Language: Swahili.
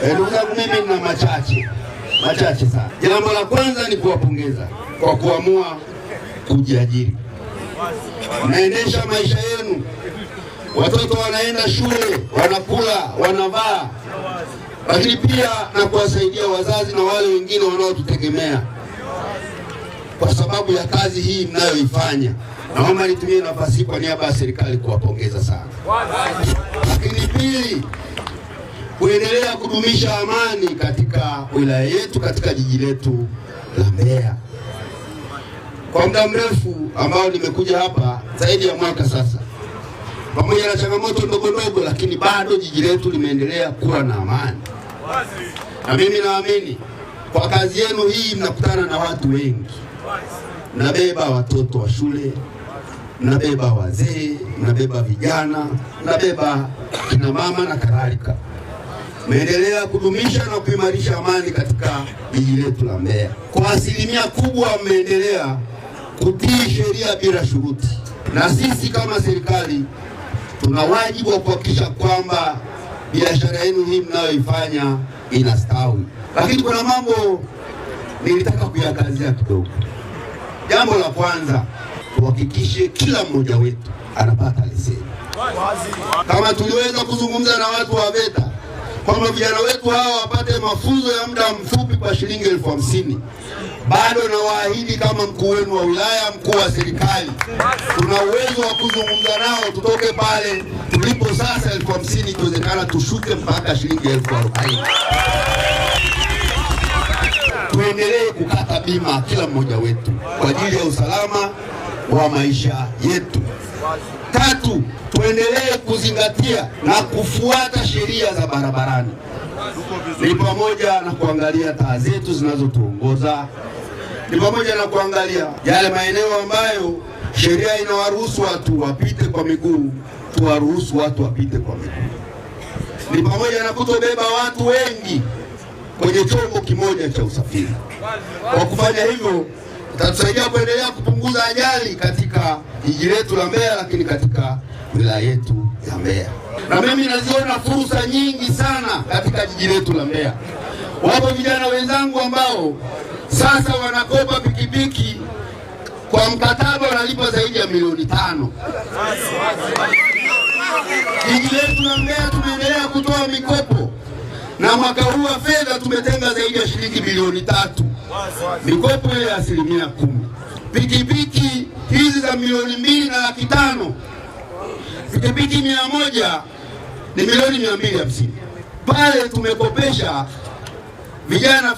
Ndugu zangu, mimi nina machache sana. Jambo la kwanza ni kuwapongeza kwa kuamua kujiajiri. Mnaendesha maisha yenu, watoto wanaenda shule, wanakula, wanavaa, lakini pia na kuwasaidia wazazi na wale wengine wanaotutegemea kwa sababu ya kazi hii mnayoifanya. Naomba nitumie nafasi hii kwa niaba ya serikali kuwapongeza sana. Lakini pili, kuendelea kudumisha amani katika wilaya yetu, katika jiji letu la Mbeya. Kwa muda mrefu ambao nimekuja hapa zaidi ya mwaka sasa, pamoja na changamoto ndogo ndogo, lakini bado jiji letu limeendelea kuwa na amani. Na mimi naamini kwa kazi yenu hii mnakutana na watu wengi. Mnabeba watoto wa shule, mnabeba wazee, mnabeba vijana, mnabeba kina mama na kadhalika. Mmeendelea kudumisha na kuimarisha amani katika jiji letu la Mbeya. Kwa asilimia kubwa mmeendelea kutii sheria bila shuruti, na sisi kama serikali tuna wajibu wa kuhakikisha kwamba biashara yenu hii mnayoifanya inastawi. Lakini kuna mambo nilitaka kuyakazia kidogo. Jambo la kwanza, tuhakikishe kila mmoja wetu anapata leseni. Kama tuliweza kuzungumza na watu wa VETA kwamba vijana wetu hawa wapate mafunzo ya muda mfupi kwa shilingi 50,000, bado na waahidi kama mkuu wenu wa wilaya, mkuu wa serikali, tuna uwezo wa kuzungumza nao tutoke pale tulipo sasa 50,000, ikiwezekana tushuke mpaka shilingi 40,000. Tuendelee kukata bima kila mmoja wetu kwa ajili ya usalama wa maisha yetu. Tatu, tuendelee kuzingatia na kufuata sheria za barabarani. Ni pamoja na kuangalia taa zetu zinazotuongoza, ni pamoja na kuangalia yale maeneo ambayo sheria inawaruhusu watu wapite kwa miguu, tuwaruhusu watu wapite kwa miguu. Ni pamoja na kutobeba watu wengi kwenye chombo kimoja cha usafiri. Kwa kufanya hivyo, itatusaidia kuendelea kupunguza ajali katika jiji letu la Mbeya, lakini katika wilaya yetu ya Mbeya. Na mimi naziona fursa nyingi sana katika jiji letu la Mbeya. Wapo vijana wenzangu ambao sasa wanakopa pikipiki kwa mkataba wanalipa zaidi ya milioni 5. Jiji letu la Mbeya tumeendelea kutoa mikopo, na mwaka huu wa fedha tumetenga zaidi ya shilingi bilioni 3. Mikopo ya 10%. Pikipiki hizi za milioni 2,500,000, pikipiki 100 ni milioni 250. Pale tumekopesha vijana